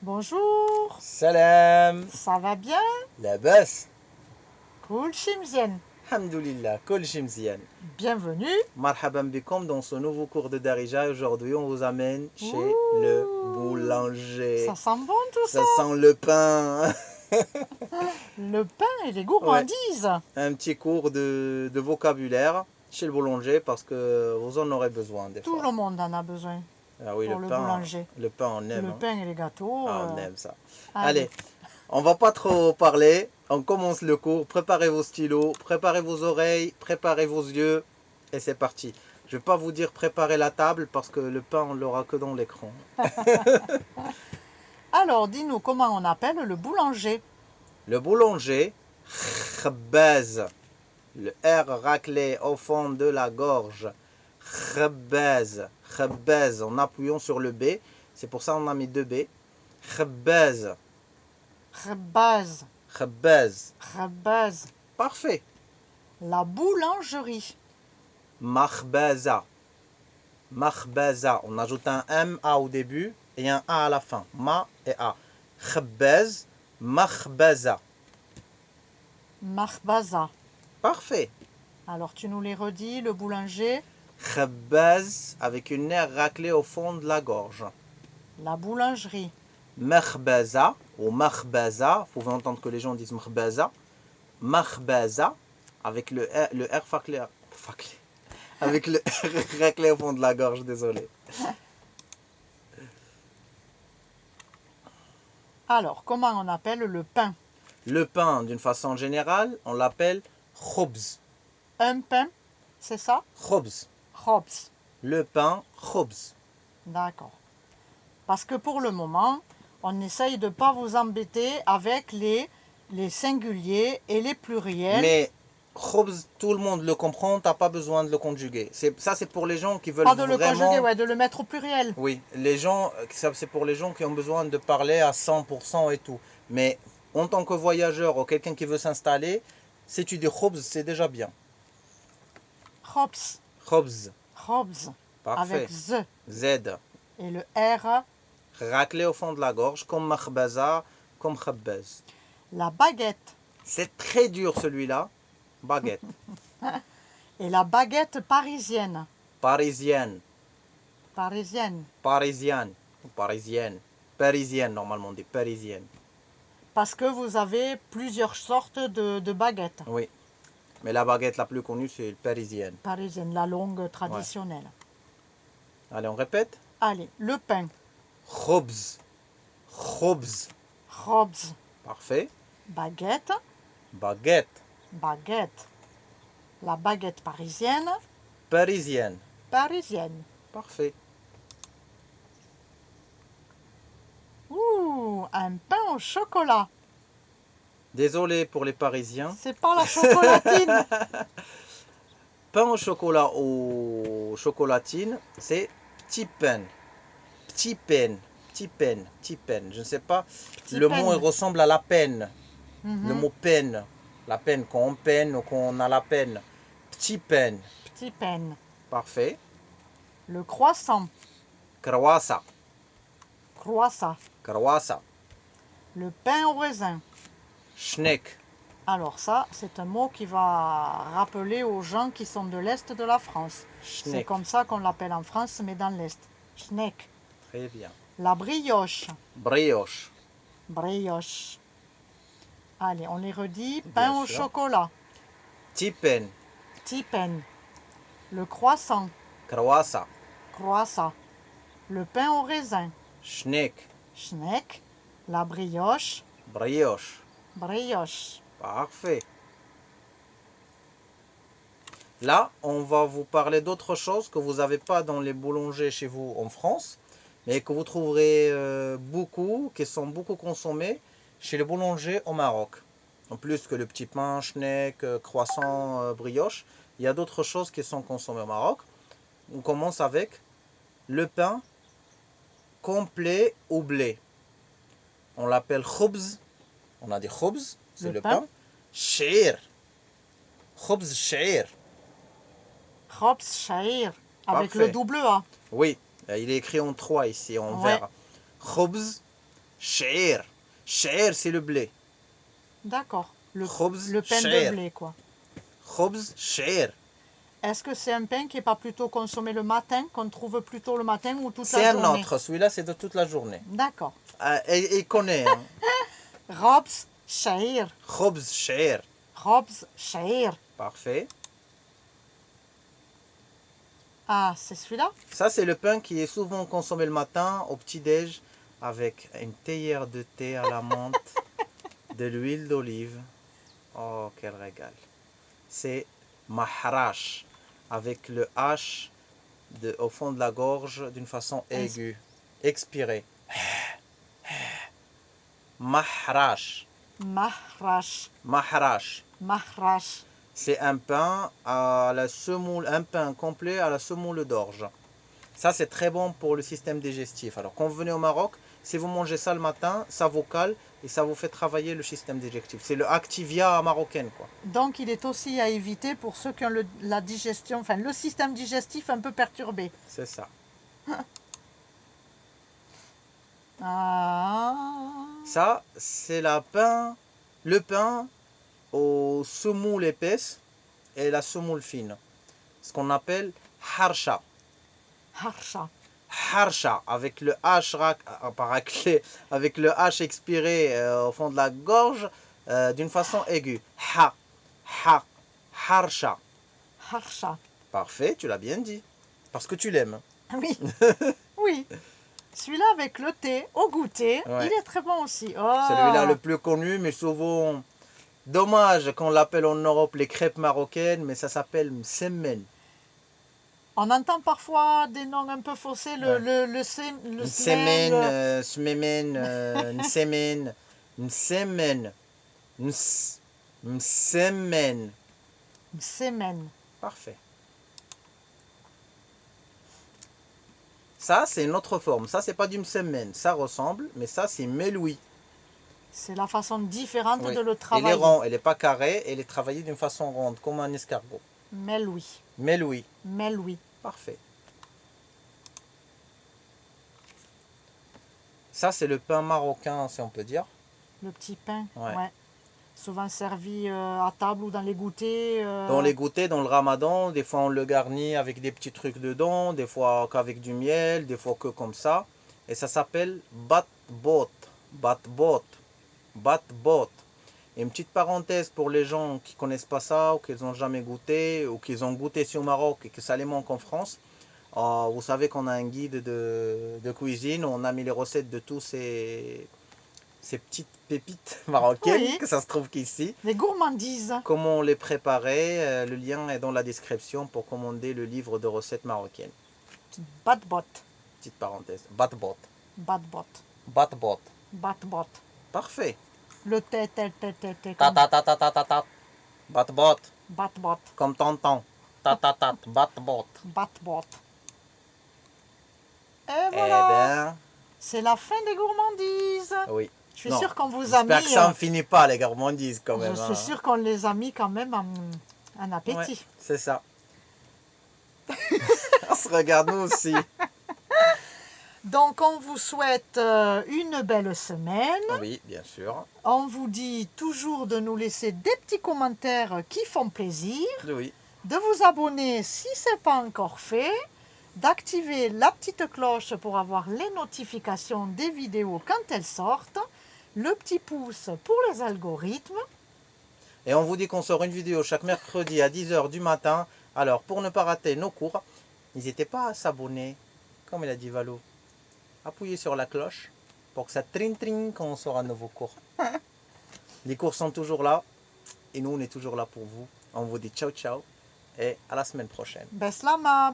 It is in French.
Bonjour, Salam, ça va bien? labas, Cool Chimzienne. alhamdoulilah, kol shimzian. Bienvenue. Marhaban bikom dans ce nouveau cours de Darija. Aujourd'hui, on vous amène chez le Ouh, boulanger. ça sent bon tout ça. Ça sent le pain. Le pain et les Ouais, gourmandises. un petit cours de vocabulaire chez le boulanger parce que vous en aurez besoin des Tout fois. le monde en a besoin Ah oui, pour le boulanger. le pain on aime. Le Hein. pain et les gâteaux. Ah, on aime ça. Allez. Allez, on va pas trop parler. On commence le cours. Préparez vos stylos, préparez vos oreilles, préparez vos yeux. Et c'est parti. Je vais pas vous dire préparez la table parce que le pain on l'aura que dans l'écran. Alors, dis-nous comment on appelle le boulanger. Le boulanger, khabbaz. Le R raclé au fond de la gorge. Khabbaz. Khabbaz en appuyant sur le B. C'est pour ça qu'on a mis deux B. Khabbaz. Khabbaz. Khabbaz. Khabbaz. Parfait. La boulangerie. Makhbaza. Makhbaza. On ajoute un M-A au début et un A à la fin. Ma et A. Khabbaz. Makhbaza. Makhbaza. Parfait. Alors, tu nous les redis, le boulanger. Khabbaz avec une R raclée au fond de la gorge. La boulangerie. Makhbaza ou makhbaza. Vous pouvez entendre que les gens disent makhbaza. Makhbaza avec le R faclé. Avec le R raclé au fond de la gorge, désolé. Alors, comment on appelle le pain? Le pain, d'une façon générale, on l'appelle khobz. Un pain, c'est ça? Khobz. Khobz. Le pain, khobz. D'accord. Parce que pour le moment, on essaye de ne pas vous embêter avec les singuliers et les pluriels. Mais khobz, tout le monde le comprend, t'as pas besoin de le conjuguer. Ça, c'est pour les gens qui veulent Pas de le vraiment... conjuguer, ouais, de le mettre au pluriel. Oui, les gens, c'est pour les gens qui ont besoin de parler à 100% et tout. Mais en tant que voyageur ou quelqu'un qui veut s'installer, si tu dis khobz, c'est déjà bien. Khobz. Khobz. Khobz. Parfait. Avec Z. Z. Et le R. Raclé au fond de la gorge, comme makhbaza, comme khabbaz. La baguette. C'est très dur celui-là. Baguette. Et la baguette parisienne. Parisienne. Parisienne. Parisienne. Parisienne. Parisienne, normalement on dit parisienne. Parce que vous avez plusieurs sortes de baguettes. Oui. Mais la baguette la plus connue, c'est parisienne. Parisienne, la longue traditionnelle. Ouais. Allez, on répète. Allez, le pain. Khobz. Khobz. Khobz. Parfait. Baguette. Baguette. Baguette. La baguette parisienne. Parisienne. Parisienne. Parfait. Ouh, un pain au chocolat. Désolé pour les Parisiens. C'est pas la chocolatine. Pain au chocolat ou chocolatine, c'est petit pain. Petit pain. Petit pain. Petit pain. Je ne sais pas. Petit Le pain. mot il ressemble à la peine. Mhm. Le mot peine. La peine, quand on peine ou quand on a la peine. Petit pain. Petit pain. Parfait. Le croissant. Croissant. Croissant. Croissant. Le pain au raisin. Schneck. Alors ça, c'est un mot qui va rappeler aux gens qui sont de l'Est de la France. C'est Schneck. comme ça qu'on l'appelle en France, mais dans l'Est. Schneck. Très bien. La brioche. Brioche. Brioche. Allez, on les redit. Pain Bien au sûr. chocolat. Petit pain. Petit pain. Le croissant. Croissant. Croissant. Le pain au raisin. Schneck. Schneck. La brioche. Brioche. Brioche. Parfait. Là, on va vous parler d'autre chose que vous n'avez pas dans les boulangers chez vous en France, mais que vous trouverez beaucoup, qui sont beaucoup consommés chez les boulangers au Maroc. En plus que le petit pain, schneck, croissant, brioche, il y a d'autres choses qui sont consommées au Maroc. On commence avec le pain complet au blé. On l'appelle khoubz. On a dit khoubz, c'est le pain. Sh'ir. Khoubz sh'ir. Khobz sha'ir. Avec Parfait. le double A. Oui, il est écrit en 3 ici, en Ouais. vert. Khoubz sha'ir. Sha'ir, c'est le blé. D'accord. Khobz, Le pain de sha'ir. blé, quoi. Khobz, sha'ir. Est-ce que c'est un pain qui n'est pas plutôt consommé le matin, qu'on trouve plutôt le matin ou toute C'est la un journée? autre. Celui-là, c'est de toute la journée. D'accord. Et il connaît. Hein. Khobz, sha'ir. Khobz, sha'ir. Khobz, sha'ir. Parfait. Ah, c'est celui-là? Ça, c'est le pain qui est souvent consommé le matin au petit-déj avec une théière de thé à la menthe, de l'huile d'olive. Oh, quel régal. C'est mahrash avec le H au fond de la gorge d'une façon aiguë. Expiré. Mahrash. Mahrash. Mahrash. Mahrash. C'est un pain à la semoule, un pain complet à la semoule d'orge. Ça, c'est très bon pour le système digestif. Alors, quand vous venez au Maroc, si vous mangez ça le matin, ça vous cale et ça vous fait travailler le système digestif. C'est le Activia marocaine, quoi. Donc, il est aussi à éviter pour ceux qui ont la digestion, enfin le système digestif un peu perturbé. C'est ça. Ah. Ça, c'est le pain aux semoules épaisses et la semoule fine. Ce qu'on appelle harsha. Harsha. Harsha, avec le H avec le H expiré au fond de la gorge d'une façon aiguë. Harsha. Harsha. Parfait, tu l'as bien dit. Parce que tu l'aimes. Oui. Oui. Celui-là avec le thé au goûter, Ouais. il est très bon aussi. Oh. Celui-là le plus connu, mais souvent dommage qu'on l'appelle en Europe les crêpes marocaines, mais ça s'appelle msemen. On entend parfois des noms un peu faussés, Ouais. le Msemen, smell, smemen, msemen, msemen, msemen. semen. Parfait. Ça, c'est une autre forme. Ça, c'est pas du msemen. Ça ressemble, mais ça, c'est meloui. C'est la façon différente Oui. de le Il est travailler. rond, il n'est pas carré, il est travaillé d'une façon ronde, comme un escargot. Meloui. Meloui. Meloui. Parfait. Ça, c'est le pain marocain, si on peut dire. Le petit pain. Ouais. Ouais. Souvent servi à table ou dans les goûters. Dans les goûters, dans le ramadan, des fois on le garnit avec des petits trucs dedans, des fois qu'avec du miel, des fois que comme ça. Et ça s'appelle batbot. Batbot. Batbot. Et une petite parenthèse pour les gens qui ne connaissent pas ça, ou qui n'ont jamais goûté, ou qui ont goûté ici au Maroc et que ça les manque en France. Vous savez qu'on a un guide de cuisine, où on a mis les recettes de tous ces petites pépites marocaines, Oui. que ça se trouve qu'ici. Les gourmandises. Comment les préparer, le lien est dans la description pour commander le livre de recettes marocaines. Batbot. Petite parenthèse. Batbot. Batbot. Batbot. Batbot. Parfait. Le thé. Ta ta ta ta ta ta ta. Batbot. Batbot. Comme tonton. Ta ta ta. Batbot. Batbot. Et Eh voilà. ben, C'est la fin des gourmandises. oui. Je suis Non, sûre qu'on vous a mis. j'espère que ça ne finit pas, les gourmandises, quand même. Je hein. suis sûre qu'on les a mis quand même en appétit. Ouais, c'est ça. On se regarde nous aussi. Donc, on vous souhaite une belle semaine. Oui, bien sûr. On vous dit toujours de nous laisser des petits commentaires qui font plaisir, Oui. de vous abonner si ce n'est pas encore fait, d'activer la petite cloche pour avoir les notifications des vidéos quand elles sortent, le petit pouce pour les algorithmes. Et on vous dit qu'on sort une vidéo chaque mercredi à 10h du matin. Alors, pour ne pas rater nos cours, n'hésitez pas à s'abonner, comme il a dit Valo. Appuyez sur la cloche pour que ça tring quand on sort un nouveau cours. Les cours sont toujours là et nous, on est toujours là pour vous. On vous dit ciao ciao et à la semaine prochaine. Beslama.